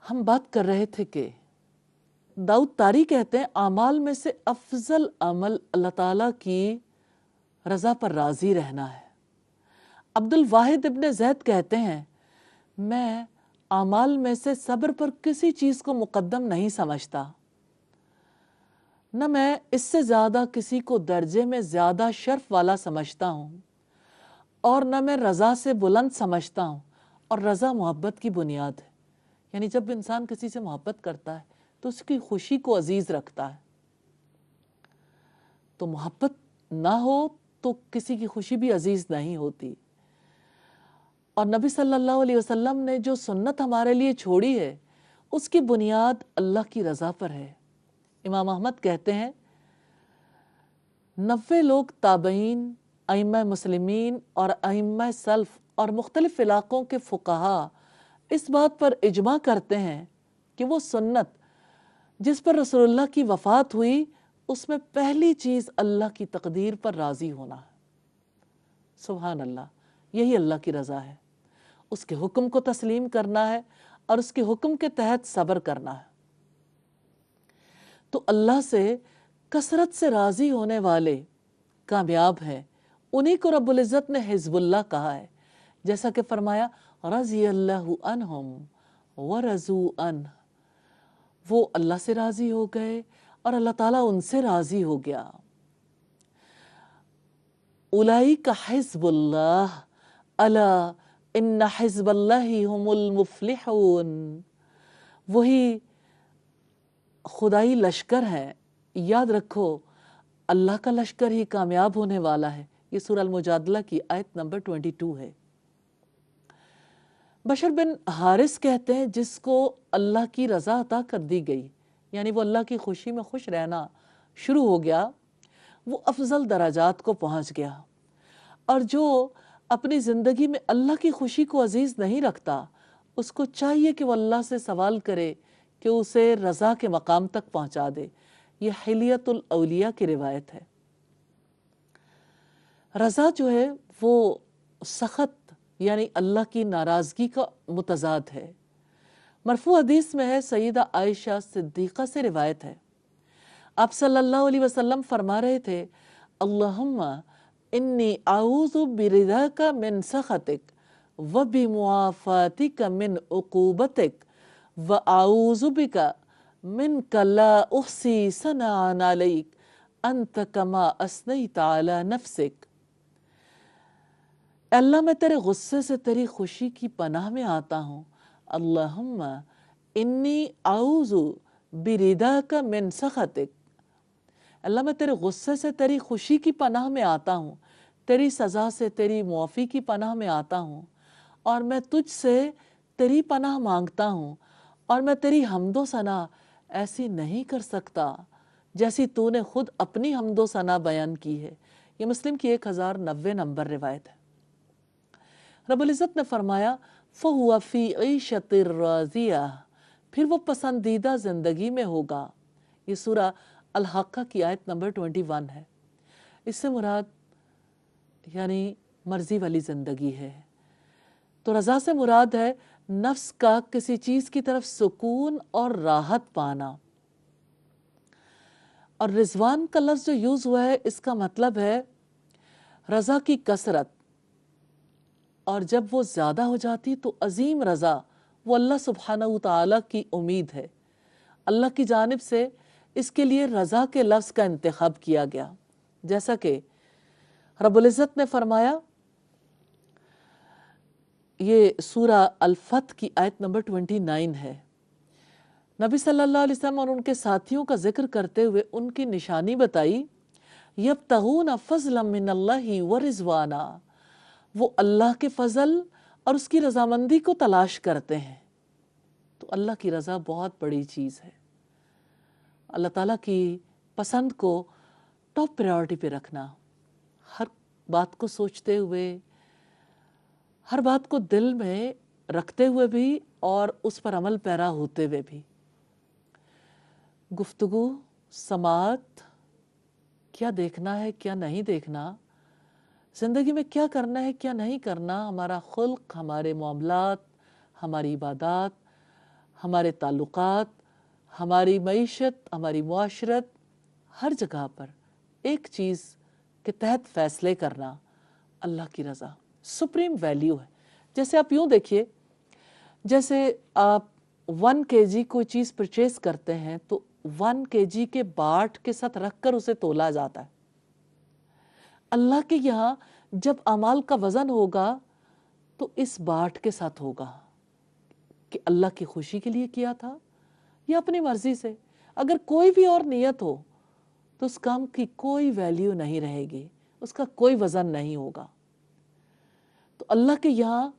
ہم بات کر رہے تھے کہ داؤد طاری کہتے ہیں اعمال میں سے افضل عمل اللہ تعالیٰ کی رضا پر راضی رہنا ہے۔ عبد الواحد ابن زید کہتے ہیں میں اعمال میں سے صبر پر کسی چیز کو مقدم نہیں سمجھتا، نہ میں اس سے زیادہ کسی کو درجے میں زیادہ شرف والا سمجھتا ہوں، اور نہ میں رضا سے بلند سمجھتا ہوں، اور رضا محبت کی بنیاد ہے۔ یعنی جب انسان کسی سے محبت کرتا ہے تو اس کی خوشی کو عزیز رکھتا ہے، تو محبت نہ ہو تو کسی کی خوشی بھی عزیز نہیں ہوتی۔ اور نبی صلی اللہ علیہ وسلم نے جو سنت ہمارے لیے چھوڑی ہے اس کی بنیاد اللہ کی رضا پر ہے۔ امام احمد کہتے ہیں 90 لوگ تابعین، ائمہ مسلمین اور ائمہ سلف اور مختلف علاقوں کے فقہا اس بات پر اجماع کرتے ہیں کہ وہ سنت جس پر رسول اللہ کی وفات ہوئی اس میں پہلی چیز اللہ کی تقدیر پر راضی ہونا ہے۔ سبحان اللہ، یہی اللہ کی رضا ہے، اس کے حکم کو تسلیم کرنا ہے اور اس کے حکم کے تحت صبر کرنا ہے۔ تو اللہ سے کثرت سے راضی ہونے والے کامیاب ہیں، انہی کو رب العزت نے حزب اللہ کہا ہے، جیسا کہ فرمایا رضی اللہ عنہم ورضوا عنہ، وہ اللہ سے راضی ہو گئے اور اللہ تعالیٰ ان سے راضی ہو گیا۔ اولئک حزب اللہ الا ان حزب اللہ هم المفلحون، وہی خدائی لشکر ہے، یاد رکھو اللہ کا لشکر ہی کامیاب ہونے والا ہے۔ یہ سورہ المجادلہ کی آیت نمبر 22 ہے۔ بشر بن حارث کہتے ہیں جس کو اللہ کی رضا عطا کر دی گئی، یعنی وہ اللہ کی خوشی میں خوش رہنا شروع ہو گیا، وہ افضل درجات کو پہنچ گیا۔ اور جو اپنی زندگی میں اللہ کی خوشی کو عزیز نہیں رکھتا، اس کو چاہیے کہ وہ اللہ سے سوال کرے کہ اسے رضا کے مقام تک پہنچا دے۔ یہ حلیت الاولیاء کی روایت ہے۔ رضا جو ہے وہ سخط یعنی اللہ کی ناراضگی کا متضاد ہے۔ مرفوع حدیث میں ہے، سیدہ عائشہ صدیقہ سے روایت ہے، آپ صلی اللہ علیہ وسلم فرما رہے تھے اللہم انی اعوذ برضاک من سخطک وبمعافاتک من عقوبتک واعوذ بک منک لا احصی ثناء علیک انت کما اثنیت علی نفسک۔ اللہ میں تیرے غصے سے تیری خوشی کی پناہ میں آتا ہوں، اللہم انی اعوذ برضاک من سخطک، اللہ میں تیرے غصے سے تیری خوشی کی پناہ میں آتا ہوں، تیری سزا سے تیری معافی کی پناہ میں آتا ہوں، اور میں تجھ سے تیری پناہ مانگتا ہوں، اور میں تیری حمد و ثنا ایسی نہیں کر سکتا جیسی تو نے خود اپنی حمد و ثنا بیان کی ہے۔ یہ مسلم کی 1090 نمبر روایت ہے۔ رب العزت نے فرمایا فَهُوَ فِي عِيشَةٍ رَاضِيَةٍ، پھر وہ پسندیدہ زندگی میں ہوگا۔ یہ سورہ الحاقہ کی آیت نمبر 21 ہے۔ اس سے مراد یعنی مرضی والی زندگی ہے۔ تو رضا سے مراد ہے نفس کا کسی چیز کی طرف سکون اور راحت پانا۔ اور رضوان کا لفظ جو یوز ہوا ہے اس کا مطلب ہے رضا کی کثرت، اور جب وہ زیادہ ہو جاتی تو عظیم رضا وہ اللہ سبحانہ وتعالی کی امید ہے۔ اللہ کی جانب سے اس کے لیے رضا کے لفظ کا انتخاب کیا گیا، جیسا کہ رب العزت نے فرمایا، یہ سورہ الفتح کی آیت نمبر 29 ہے۔ نبی صلی اللہ علیہ وسلم اور ان کے ساتھیوں کا ذکر کرتے ہوئے ان کی نشانی بتائی، یبتغون فضلا من اللہ ورضوانا، وہ اللہ کے فضل اور اس کی رضامندی کو تلاش کرتے ہیں۔ تو اللہ کی رضا بہت بڑی چیز ہے۔ اللہ تعالیٰ کی پسند کو ٹاپ پریورٹی پہ رکھنا، ہر بات کو سوچتے ہوئے، ہر بات کو دل میں رکھتے ہوئے بھی اور اس پر عمل پیرا ہوتے ہوئے بھی۔ گفتگو، سماعت، کیا دیکھنا ہے کیا نہیں دیکھنا، زندگی میں کیا کرنا ہے کیا نہیں کرنا، ہمارا خلق، ہمارے معاملات، ہماری عبادات، ہمارے تعلقات، ہماری معیشت، ہماری معاشرت، ہر جگہ پر ایک چیز کے تحت فیصلے کرنا، اللہ کی رضا سپریم ویلیو ہے۔ جیسے آپ یوں دیکھیے، جیسے آپ 1 kg کوئی چیز پرچیز کرتے ہیں تو 1 kg کے باٹ کے ساتھ رکھ کر اسے تولا جاتا ہے۔ اللہ کے یہاں جب اعمال کا وزن ہوگا تو اس باٹ کے ساتھ ہوگا کہ اللہ کی خوشی کے لیے کیا تھا یا اپنی مرضی سے۔ اگر کوئی بھی اور نیت ہو تو اس کام کی کوئی ویلیو نہیں رہے گی، اس کا کوئی وزن نہیں ہوگا۔ تو اللہ کے یہاں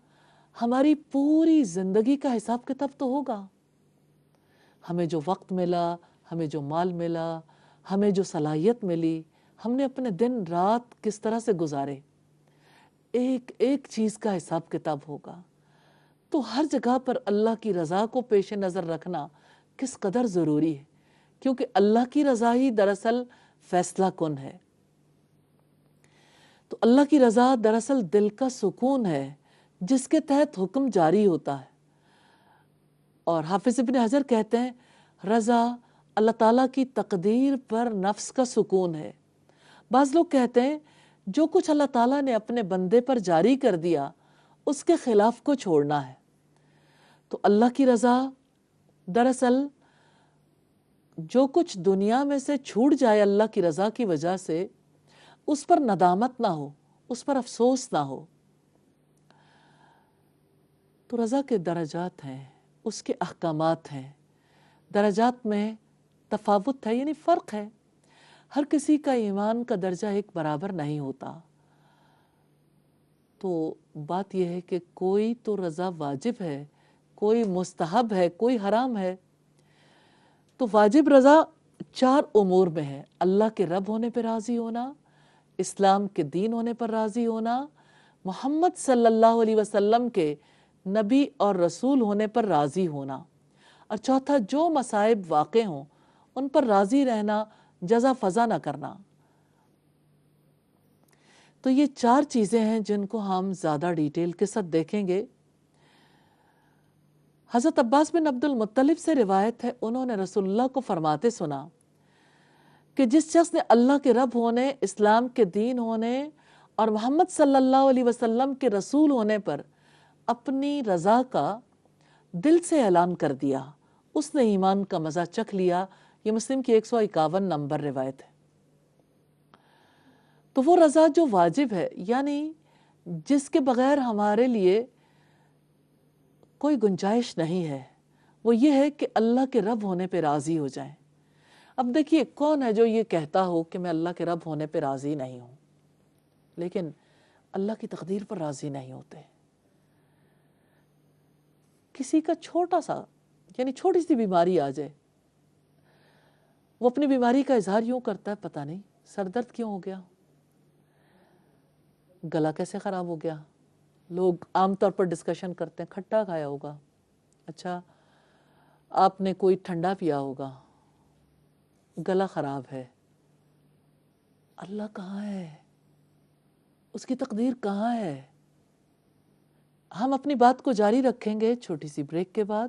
ہماری پوری زندگی کا حساب کتاب تو ہوگا، ہمیں جو وقت ملا، ہمیں جو مال ملا، ہمیں جو صلاحیت ملی، ہم نے اپنے دن رات کس طرح سے گزارے، ایک ایک چیز کا حساب کتاب ہوگا۔ تو ہر جگہ پر اللہ کی رضا کو پیش نظر رکھنا کس قدر ضروری ہے، کیونکہ اللہ کی رضا ہی دراصل فیصلہ کن ہے۔ تو اللہ کی رضا دراصل دل کا سکون ہے جس کے تحت حکم جاری ہوتا ہے۔ اور حافظ ابن حجر کہتے ہیں رضا اللہ تعالیٰ کی تقدیر پر نفس کا سکون ہے۔ بعض لوگ کہتے ہیں جو کچھ اللہ تعالیٰ نے اپنے بندے پر جاری کر دیا اس کے خلاف کو چھوڑنا ہے۔ تو اللہ کی رضا دراصل جو کچھ دنیا میں سے چھوٹ جائے اللہ کی رضا کی وجہ سے، اس پر ندامت نہ ہو، اس پر افسوس نہ ہو۔ تو رضا کے درجات ہیں، اس کے احکامات ہیں، درجات میں تفاوت ہے، یعنی فرق ہے۔ ہر کسی کا ایمان کا درجہ ایک برابر نہیں ہوتا۔ تو بات یہ ہے کہ کوئی تو رضا واجب ہے، کوئی مستحب ہے، کوئی حرام ہے۔ تو واجب رضا 4 امور میں ہے: اللہ کے رب ہونے پہ راضی ہونا، اسلام کے دین ہونے پر راضی ہونا، محمد صلی اللہ علیہ وسلم کے نبی اور رسول ہونے پر راضی ہونا، اور چوتھا جو مصائب واقع ہوں ان پر راضی رہنا، جزا فضا نہ کرنا۔ تو یہ 4 چیزیں ہیں جن کو ہم زیادہ ڈیٹیل کے ساتھ دیکھیں گے۔ حضرت عباس بن عبد المطلب سے روایت ہے، انہوں نے رسول اللہ کو فرماتے سنا کہ جس شخص نے اللہ کے رب ہونے، اسلام کے دین ہونے اور محمد صلی اللہ علیہ وسلم کے رسول ہونے پر اپنی رضا کا دل سے اعلان کر دیا، اس نے ایمان کا مزہ چکھ لیا۔ یہ مسلم کی 151 نمبر روایت ہے۔ تو وہ رضا جو واجب ہے، یعنی جس کے بغیر ہمارے لیے کوئی گنجائش نہیں ہے، وہ یہ ہے کہ اللہ کے رب ہونے پہ راضی ہو جائیں۔ اب دیکھیے کون ہے جو یہ کہتا ہو کہ میں اللہ کے رب ہونے پہ راضی نہیں ہوں، لیکن اللہ کی تقدیر پر راضی نہیں ہوتے۔ کسی کا چھوٹا سا، یعنی چھوٹی سی بیماری آ جائے، وہ اپنی بیماری کا اظہار یوں کرتا ہے، پتہ نہیں سر درد کیوں ہو گیا، گلا کیسے خراب ہو گیا۔ لوگ عام طور پر ڈسکشن کرتے ہیں، کھٹا کھایا ہوگا، اچھا آپ نے کوئی ٹھنڈا پیا ہوگا، گلا خراب ہے۔ اللہ کہاں ہے؟ اس کی تقدیر کہاں ہے؟ ہم اپنی بات کو جاری رکھیں گے چھوٹی سی بریک کے بعد۔